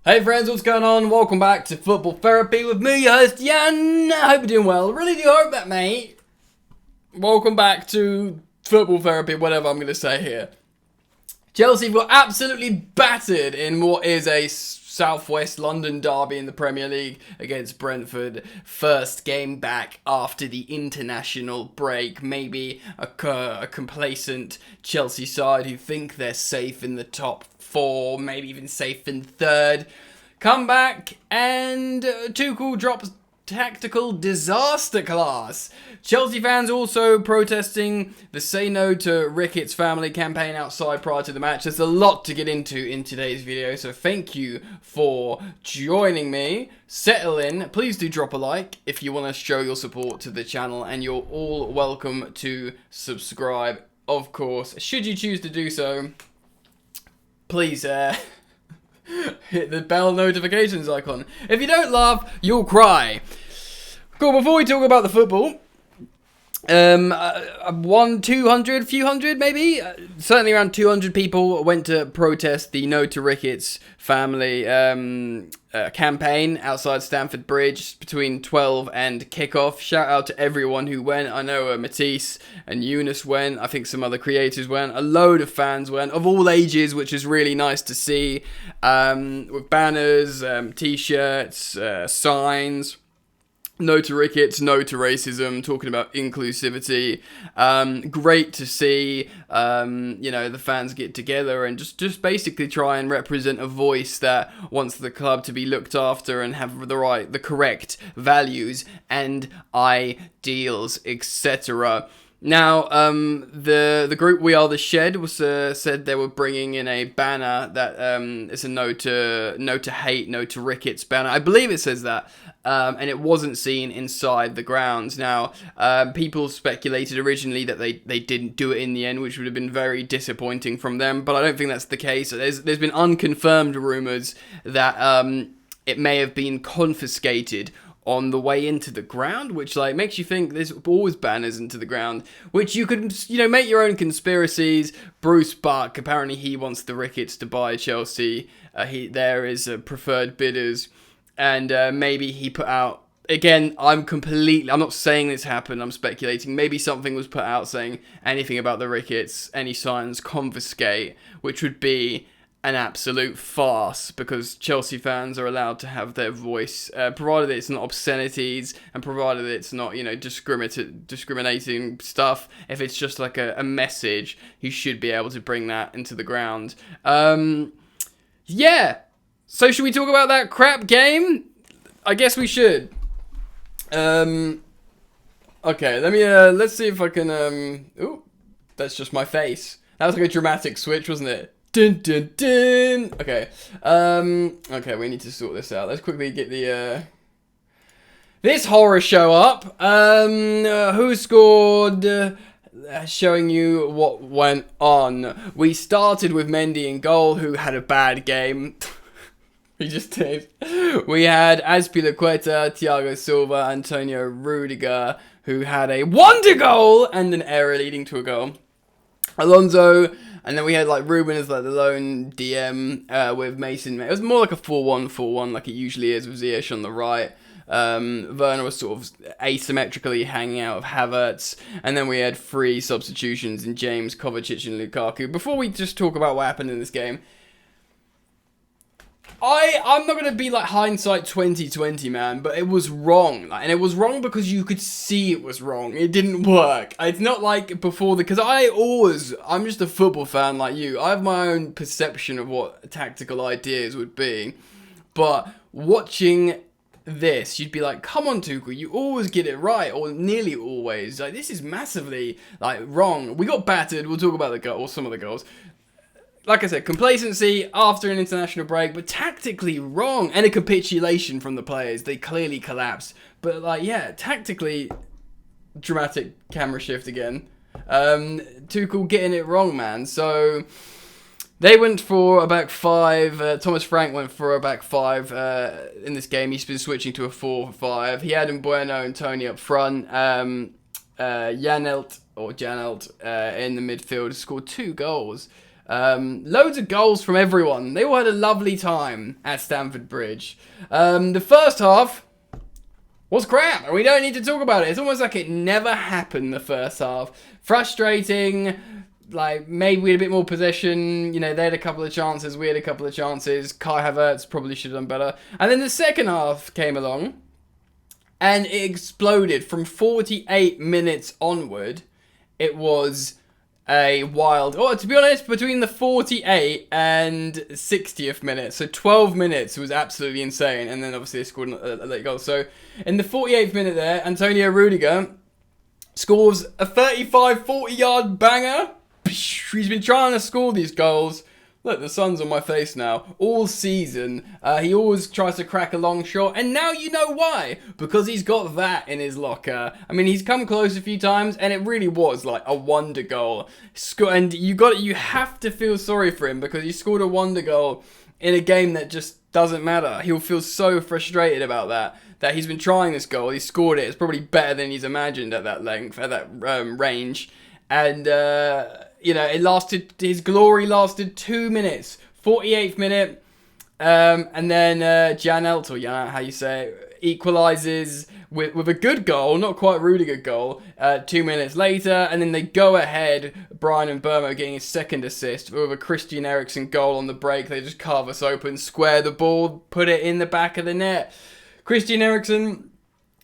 Hey friends, what's going on? Welcome back to Football Therapy with me, your host Jan. I hope you're doing well. Really do hope that, mate. Welcome back to Football Therapy, whatever I'm going to say here. Chelsea got absolutely battered in what is a Southwest London derby in the Premier League against Brentford. First game back after the international break. Maybe a complacent Chelsea side who think they're safe in the top four, maybe even safe in third. Come back and Tuchel drops tactical disaster class. Chelsea fans also protesting the Say No to Ricketts Family campaign outside prior to the match. There's a lot to get into in today's video, so thank you for joining me. Settle in. Please do drop a like if you want to show your support to the channel, and you're all welcome to subscribe, of course. Should you choose to do so, please hit the bell notifications icon. If you don't laugh, you'll cry. Cool, before we talk about the football, few hundred maybe? Certainly around 200 people went to protest the No to Ricketts Family campaign outside Stamford Bridge between 12 and kickoff. Shout out to everyone who went. I know Matisse and Eunice went. I think some other creators went. A load of fans went, of all ages, which is really nice to see. With banners, t-shirts, signs. No to Ricketts, no to racism, talking about inclusivity. Great to see, the fans get together and just basically try and represent a voice that wants the club to be looked after and have the correct values and ideals, etc. Now, the group We Are The Shed was said they were bringing in a banner that it's a no to hate, no to Ricketts banner. I believe it says that, and it wasn't seen inside the grounds. Now, people speculated originally that they didn't do it in the end, which would have been very disappointing from them. But I don't think that's the case. There's been unconfirmed rumours that it may have been confiscated on the way into the ground, which makes you think there's always banners into the ground, which you could make your own conspiracies. Bruce Buck, apparently he wants the Ricketts to buy Chelsea. There is preferred bidders, and maybe he put out, again, I'm not saying this happened, I'm speculating, maybe something was put out saying anything about the Ricketts, any signs, confiscate, which would be an absolute farce, because Chelsea fans are allowed to have their voice, provided it's not obscenities and provided it's not, discriminating stuff. If it's just like a message, you should be able to bring that into the ground. Yeah. So should we talk about that crap game? I guess we should. Okay, let's see if I can, ooh, that's just my face. That was like a dramatic switch, wasn't it? Dun, dun, dun. Okay. Okay, we need to sort this out. Let's quickly get the this horror show up. Who scored? Showing you what went on. We started with Mendy in goal, who had a bad game. We just did. We had Azpilicueta, Thiago Silva, Antonio Rudiger, who had a wonder goal and an error leading to a goal. Alonso. And then we had Ruben as the lone DM with Mason. It was more like a 4-1-4-1 like it usually is with Ziyech on the right. Werner was sort of asymmetrically hanging out of Havertz. And then we had 3 substitutions in James, Kovacic and Lukaku. Before we just talk about what happened in this game, I'm not going to be hindsight 2020, man, but it was wrong. And it was wrong because you could see it was wrong. It didn't work. It's not like before because I'm just a football fan like you. I have my own perception of what tactical ideas would be. But watching this, you'd be like, come on, Tuchel, you always get it right, or nearly always. This is massively, wrong. We got battered. We'll talk about the goal, or some of the goals. Like I said, complacency after an international break, but tactically wrong. And a capitulation from the players. They clearly collapsed. But, tactically, dramatic camera shift again. Tuchel getting it wrong, man. So, they went for a back 5. Thomas Frank went for a back 5 in this game. He's been switching to a 4-5. He had Bueno and Tony up front. Janelt in the midfield scored 2 goals. Loads of goals from everyone. They all had a lovely time at Stamford Bridge. The first half was crap, and we don't need to talk about it. It's almost like it never happened, the first half. Frustrating. Like, maybe we had a bit more possession. You know, they had a couple of chances, we had a couple of chances. Kai Havertz probably should have done better. And then the second half came along, and it exploded. From 48 minutes onward, it was a wild... Oh, to be honest, between the 48 and 60th minute, so 12 minutes was absolutely insane. And then obviously they scored a late goal. So in the 48th minute there, Antonio Rudiger scores a 35-40 yard banger. He's been trying to score these goals. Look, the sun's on my face now. All season. He always tries to crack a long shot. And now you know why. Because he's got that in his locker. I mean, he's come close a few times. And it really was like a wonder goal. And you have to feel sorry for him. Because he scored a wonder goal in a game that just doesn't matter. He'll feel so frustrated about that. That he's been trying this goal. He scored it. It's probably better than he's imagined at that length. At that range. And... you know, his glory lasted 2 minutes. 48th minute. And then Janelt, or Jan, how you say it, equalises with a good goal, not quite Rudiger goal, 2 minutes later. And then they go ahead, Brian Mbeumo getting his second assist with a Christian Eriksen goal on the break. They just carve us open, square the ball, put it in the back of the net. Christian Eriksen...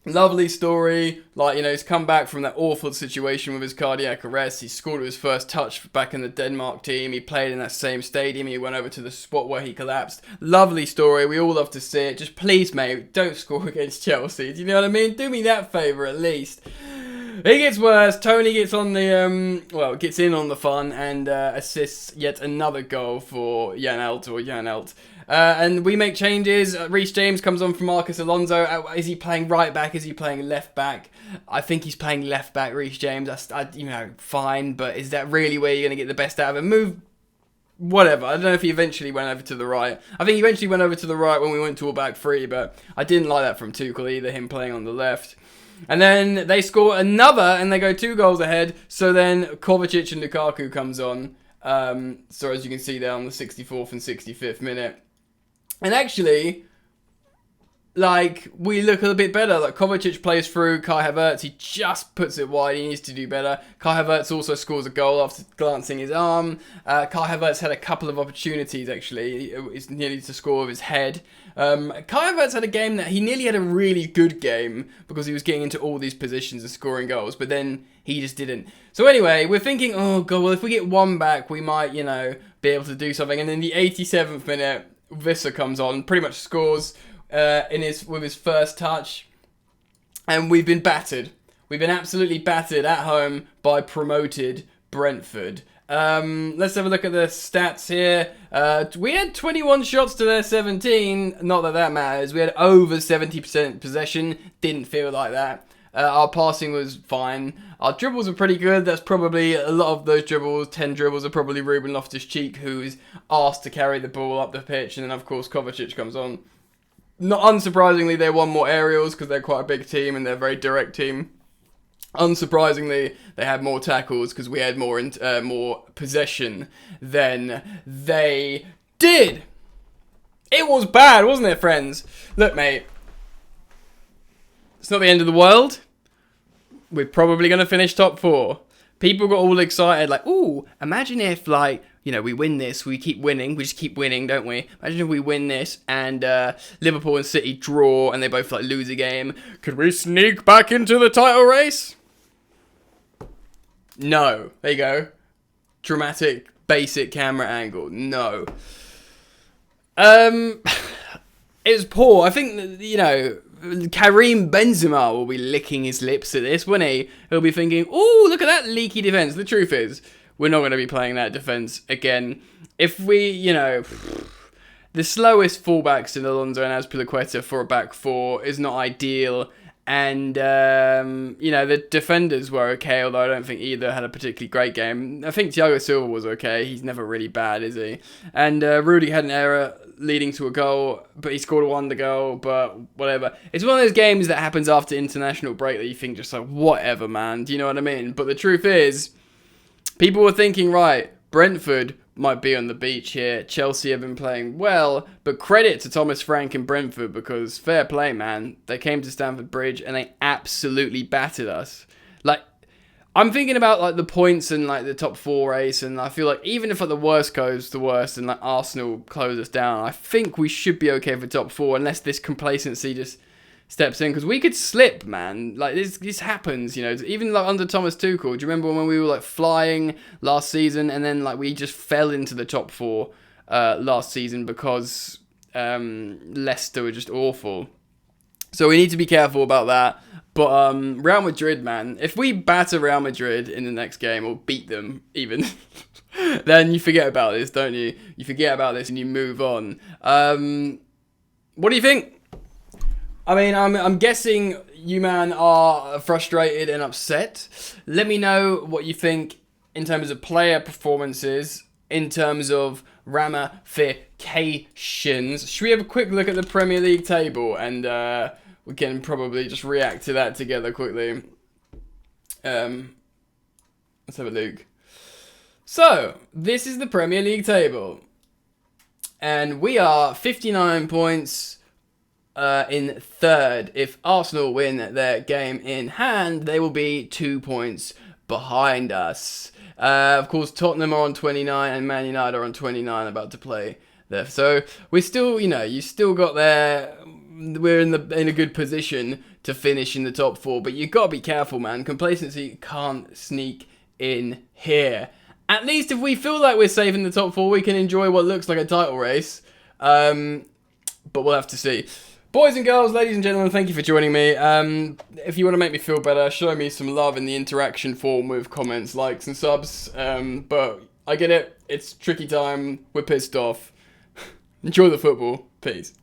Lovely story. Like, you know, he's come back from that awful situation with his cardiac arrest. He scored his first touch back in the Denmark team. He played in that same stadium. He went over to the spot where he collapsed. Lovely story. We all love to see it. Just please, mate, don't score against Chelsea. Do you know what I mean? Do me that favour at least. It gets worse. Tony gets on the, gets in on the fun and assists yet another goal for Janelt. And we make changes. Reece James comes on from Marcus Alonso. Is he playing right back? Is he playing left back? I think he's playing left back, Reece James. That's fine. But is that really where you're going to get the best out of him? Whatever. I don't know if he eventually went over to the right. I think he eventually went over to the right when we went to a back three. But I didn't like that from Tuchel either, him playing on the left. And then they score another and they go 2 goals ahead. So then Kovacic and Lukaku comes on. So as you can see there on the 64th and 65th minute. And actually, like, we look a little bit better. Like, Kovacic plays through Kai Havertz. He just puts it wide. He needs to do better. Kai Havertz also scores a goal after glancing his arm. Kai Havertz had a couple of opportunities, actually. It's nearly to score with his head. Kai Havertz had a game that he nearly had a really good game because he was getting into all these positions and scoring goals. But then he just didn't. So anyway, we're thinking, oh, God, well, if we get one back, we might, be able to do something. And in the 87th minute... Visser comes on, pretty much scores with his first touch, and we've been battered. We've been absolutely battered at home by promoted Brentford. Let's have a look at the stats here. We had 21 shots to their 17. Not that matters. We had over 70% possession. Didn't feel like that. Our passing was fine. Our dribbles were pretty good. That's probably a lot of those dribbles. 10 dribbles are probably Ruben Loftus-Cheek, who is asked to carry the ball up the pitch. And then, of course, Kovacic comes on. Not unsurprisingly, they won more aerials because they're quite a big team and they're a very direct team. Unsurprisingly, they had more tackles because we had more possession than they did. It was bad, wasn't it, friends? Look, mate. It's not the end of the world. We're probably going to finish top 4. People got all excited, like, ooh, imagine if, we win this, we keep winning, we just keep winning, don't we? Imagine if we win this and Liverpool and City draw and they both, lose a game. Could we sneak back into the title race? No. There you go. Dramatic, basic camera angle. No. It was poor. I think, Karim Benzema will be licking his lips at this, won't he? He'll be thinking, ooh, look at that leaky defence. The truth is, we're not going to be playing that defence again. If we, the slowest fullbacks in Alonso and Azpilicueta for a back 4 is not ideal. And, the defenders were okay, although I don't think either had a particularly great game. I think Thiago Silva was okay. He's never really bad, is he? And Rudy had an error leading to a goal, but he scored a wonder goal, but whatever. It's one of those games that happens after international break that you think just whatever, man. Do you know what I mean? But the truth is, people were thinking, right, Brentford, might be on the beach here. Chelsea have been playing well, but credit to Thomas Frank and Brentford, because fair play, man. They came to Stamford Bridge and they absolutely battered us. Like, I'm thinking about like the points and like the top 4 race, and I feel like even if like the worst goes the worst and like Arsenal close us down, I think we should be okay for top 4 unless this complacency just steps in, because we could slip, man. Like this happens, you know. Even like under Thomas Tuchel. Do you remember when we were like flying last season, and then like we just fell into the top 4 last season because Leicester were just awful. So we need to be careful about that. But Real Madrid, man, if we batter Real Madrid in the next game, or beat them even, then you forget about this, don't you? You forget about this and you move on. What do you think? I mean, I'm guessing you, man, are frustrated and upset. Let me know what you think in terms of player performances, in terms of ramifications. Should we have a quick look at the Premier League table, and we can probably just react to that together quickly. Let's have a look. So, this is the Premier League table. And we are 59 points in third. If Arsenal win their game in hand, they will be 2 points behind us. Of course, Tottenham are on 29 and Man United are on 29, about to play there. So we're still, you know, you still got there. We're in a good position to finish in the top 4, but you gotta be careful, man. Complacency can't sneak in here. At least if we feel like we're safe in the top 4, we can enjoy what looks like a title race. But we'll have to see. Boys and girls, ladies and gentlemen, thank you for joining me. If you want to make me feel better, show me some love in the interaction form with comments, likes, and subs. But I get it. It's tricky time. We're pissed off. Enjoy the football. Peace.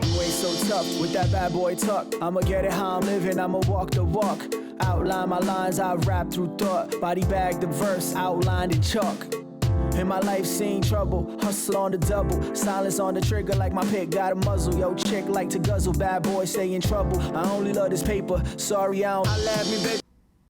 You ain't so tough with that bad boy tuck. I'ma get it how I'm living, I'ma walk the walk. Outline my lines, I rap through thought. Body bag the verse, outlined in chalk. In my life seen trouble, hustle on the double. Silence on the trigger like my pick got a muzzle. Yo, chick like to guzzle, bad boy stay in trouble. I only love this paper, sorry I don't. I laugh me, baby.